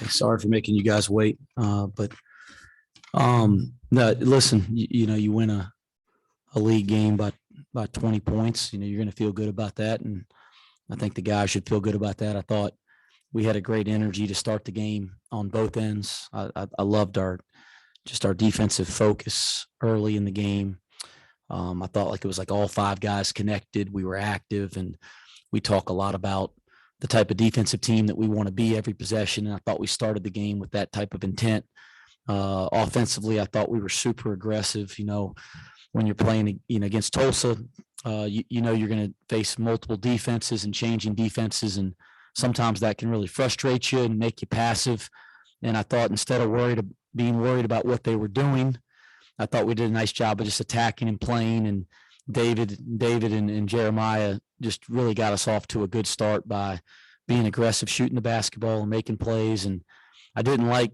Sorry for making you guys wait. But no, listen, you win a league game by 20 points. You're going to feel good about that. And I think the guys should feel good about that. I thought we had a great energy to start the game on both ends. I loved our defensive focus early in the game. I thought like it was like all five guys connected. We were active, and we talk a lot about the type of defensive team that we want to be every possession. And I thought we started the game with that type of intent. Offensively, I thought we were super aggressive. When you're playing, against Tulsa, you're going to face multiple defenses and changing defenses. And sometimes that can really frustrate you and make you passive. And I thought instead of being worried about what they were doing, I thought we did a nice job of just attacking and playing. And David and Jeremiah just really got us off to a good start by being aggressive, shooting the basketball and making plays. And I didn't like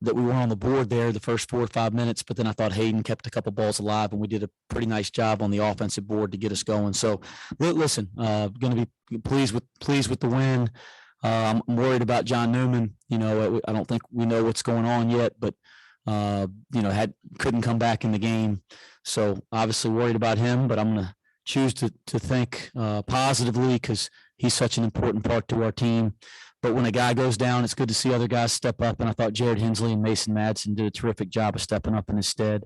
that we weren't on the board there the first 4 or 5 minutes, but then I thought Hayden kept a couple balls alive, and we did a pretty nice job on the offensive board to get us going. So listen, going to be pleased with the win. I'm worried about John Newman. I don't think we know what's going on yet, but couldn't come back in the game. So obviously worried about him, but I'm going to choose to think positively because he's such an important part to our team. But when a guy goes down, it's good to see other guys step up. And I thought Jared Hensley and Mason Madsen did a terrific job of stepping up in his stead.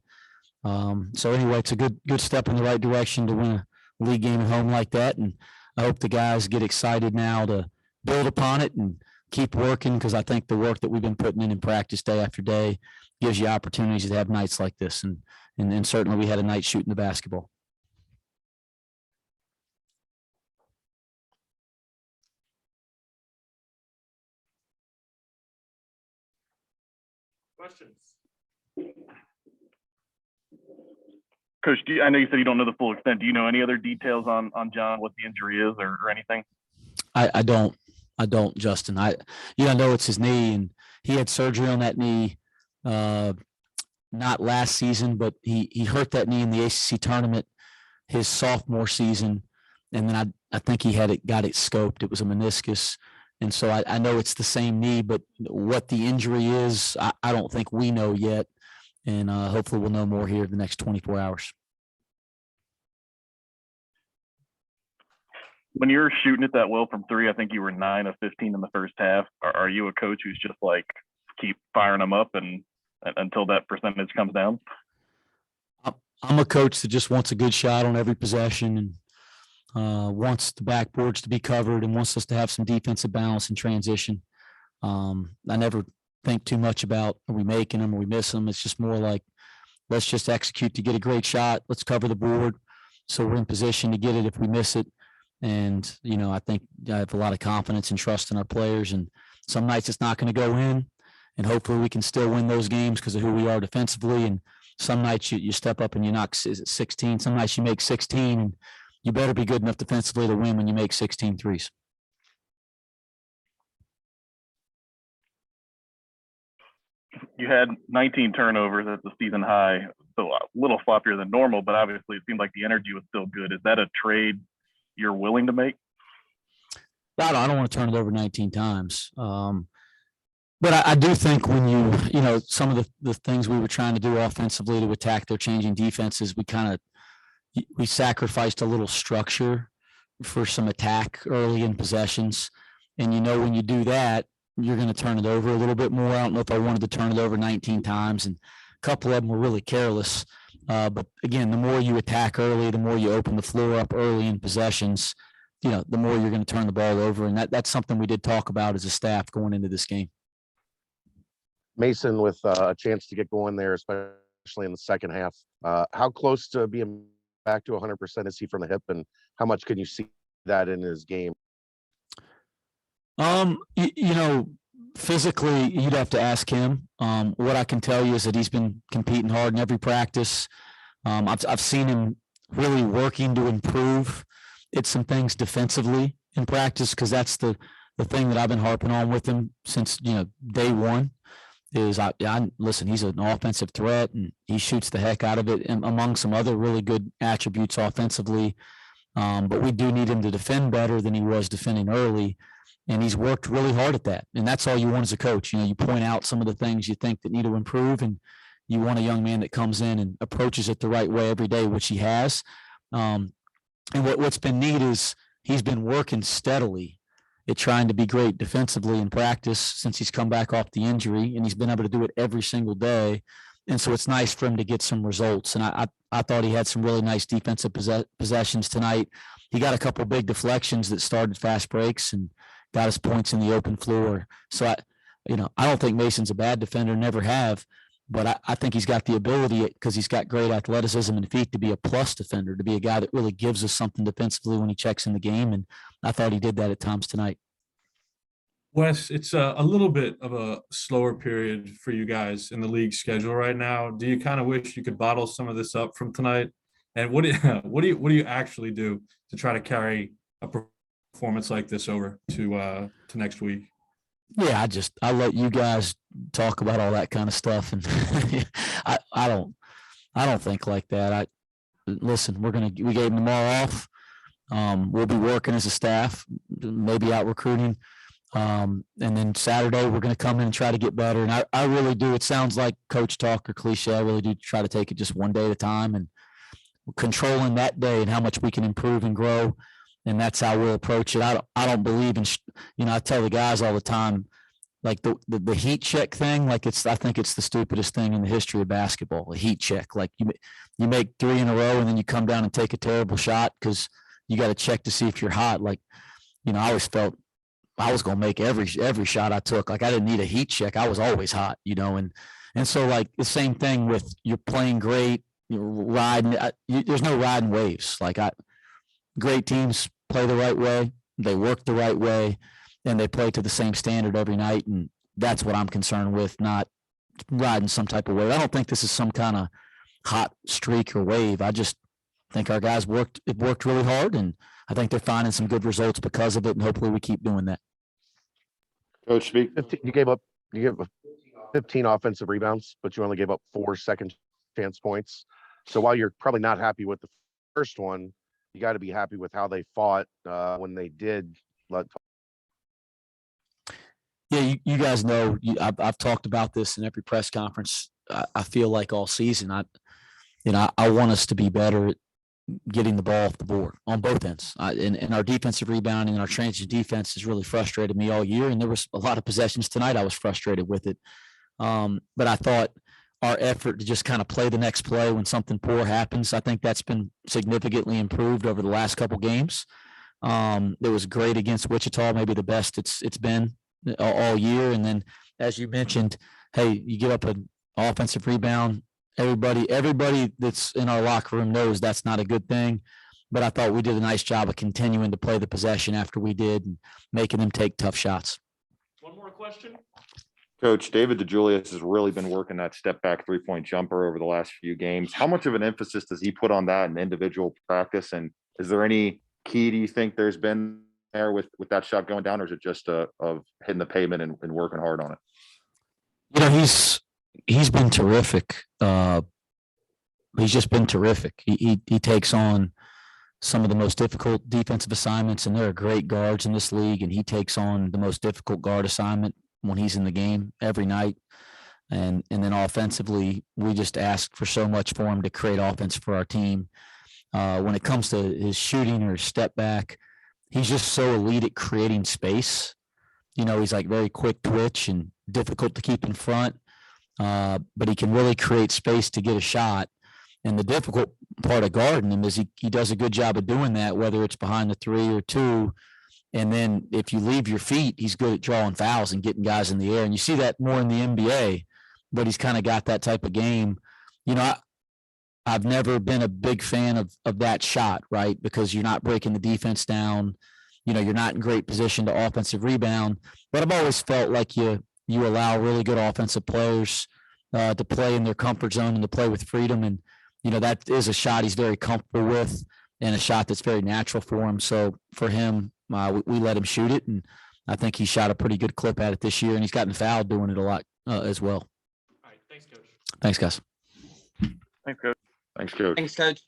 So anyway, it's a good step in the right direction to win a league game at home like that. And I hope the guys get excited now to build upon it and keep working, because I think the work that we've been putting in practice day after day gives you opportunities to have nights like this. And certainly we had a night shooting the basketball. Questions? Coach, I know you said you don't know the full extent. Do you know any other details on John, what the injury is or anything? I don't, Justin. I know it's his knee, and he had surgery on that knee not last season, but he hurt that knee in the ACC tournament his sophomore season, and then I think he got it scoped. It was a meniscus. And so I know it's the same knee, but what the injury is, I don't think we know yet. And hopefully we'll know more here in the next 24 hours. When you're shooting it that well from three, I think you were 9 of 15 in the first half. Are you a coach who's just like keep firing them up and until that percentage comes down? I'm a coach that just wants a good shot on every possession and wants the backboards to be covered and wants us to have some defensive balance and transition. I never think too much about, are we making them, are we missing them? It's just more like, let's just execute to get a great shot. Let's cover the board so we're in position to get it if we miss it. And, I think I have a lot of confidence and trust in our players. And some nights it's not going to go in, and hopefully we can still win those games because of who we are defensively. And some nights you step up and you knock 16. Some nights you make 16, and you better be good enough defensively to win when you make 16 threes. You had 19 turnovers at the season high, so a little floppier than normal, but obviously it seemed like the energy was still good. Is that a trade you're willing to make? I don't want to turn it over 19 times. But I do think when some of the things we were trying to do offensively to attack their changing defenses, we sacrificed a little structure for some attack early in possessions. And, when you do that, you're going to turn it over a little bit more. I don't know if I wanted to turn it over 19 times, and a couple of them were really careless. But again, the more you attack early, the more you open the floor up early in possessions, the more you're going to turn the ball over. And that's something we did talk about as a staff going into this game. Mason, with a chance to get going there, especially in the second half, how close to being back to 100% is he from the hip, and how much can you see that in his game? Physically, you'd have to ask him. What I can tell you is that he's been competing hard in every practice. I've seen him really working to improve some things defensively in practice, because that's the thing that I've been harping on with him since day one. Is listen, he's an offensive threat and he shoots the heck out of it, and among some other really good attributes offensively. But we do need him to defend better than he was defending early. And he's worked really hard at that. And that's all you want as a coach. You point out some of the things you think that need to improve, and you want a young man that comes in and approaches it the right way every day, which he has. And what's been neat is he's been working steadily at trying to be great defensively in practice since he's come back off the injury, and he's been able to do it every single day. And so it's nice for him to get some results. And I thought he had some really nice defensive possessions tonight. He got a couple big deflections that started fast breaks and got his points in the open floor. So I don't think Mason's a bad defender, never have, but I think he's got the ability, because he's got great athleticism and feet, to be a plus defender, to be a guy that really gives us something defensively when he checks in the game. And I thought he did that at times tonight. Wes, it's a little bit of a slower period for you guys in the league schedule right now. Do you kind of wish you could bottle some of this up from tonight? And what do you actually do to try to carry a performance like this over to next week? Yeah, I let you guys talk about all that kind of stuff, and I don't think like that. Listen, we gave them tomorrow off. We'll be working as a staff, maybe out recruiting. And then Saturday we're going to come in and try to get better. And I really do. It sounds like coach talk or cliche. I really do try to take it just one day at a time, and controlling that day and how much we can improve and grow. And that's how we'll approach it. I don't believe in, I tell the guys all the time, like the heat check thing, like I think it's the stupidest thing in the history of basketball, a heat check. Like you make 3 in a row and then you come down and take a terrible shot because you got to check to see if you're hot. Like, I always felt I was going to make every shot I took. Like I didn't need a heat check. I was always hot, and so like the same thing with you're playing great, you're riding. There's no riding waves. Like great teams play the right way, they work the right way, and they play to the same standard every night. And that's what I'm concerned with, not riding some type of wave. I don't think this is some kind of hot streak or wave. I just think our guys worked really hard, and I think they're finding some good results because of it, and hopefully we keep doing that. Coach, speak. You gave up 15 offensive rebounds, but you only gave up 4 second chance points. So while you're probably not happy with the first one, you got to be happy with how they fought when they did let. Yeah, you guys know, I've talked about this in every press conference. I feel like all season, I want us to be better at getting the ball off the board on both ends. And our defensive rebounding and our transition defense has really frustrated me all year. And there was a lot of possessions tonight I was frustrated with it. But I thought our effort to just kind of play the next play when something poor happens, I think that's been significantly improved over the last couple games. It was great against Wichita, maybe the best it's been all year. And then, as you mentioned, hey, you give up an offensive rebound. Everybody that's in our locker room knows that's not a good thing. But I thought we did a nice job of continuing to play the possession after we did and making them take tough shots. One more question. Coach, David DeJulius has really been working that step back 3-point jumper over the last few games. How much of an emphasis does he put on that in individual practice? And is there any key, do you think there's been there with that shot going down, or is it just of hitting the pavement and working hard on it? He's been terrific. He's just been terrific. He takes on some of the most difficult defensive assignments, and there are great guards in this league, and he takes on the most difficult guard assignment when he's in the game every night. And then offensively, we just ask for so much for him to create offense for our team. When it comes to his shooting or his step back, he's just so elite at creating space. He's like very quick twitch and difficult to keep in front. But he can really create space to get a shot. And the difficult part of guarding him is he does a good job of doing that, whether it's behind the 3 or 2. And then if you leave your feet, he's good at drawing fouls and getting guys in the air. And you see that more in the NBA, but he's kind of got that type of game. I've never been a big fan of that shot, right? Because you're not breaking the defense down. You're not in great position to offensive rebound. But I've always felt like you allow really good offensive players to play in their comfort zone and to play with freedom. And, that is a shot he's very comfortable with and a shot that's very natural for him. So for him, we let him shoot it. And I think he shot a pretty good clip at it this year, and he's gotten fouled doing it a lot as well. All right. Thanks, Coach. Thanks, guys. Thanks, Coach. Thanks, Coach. Thanks, Coach.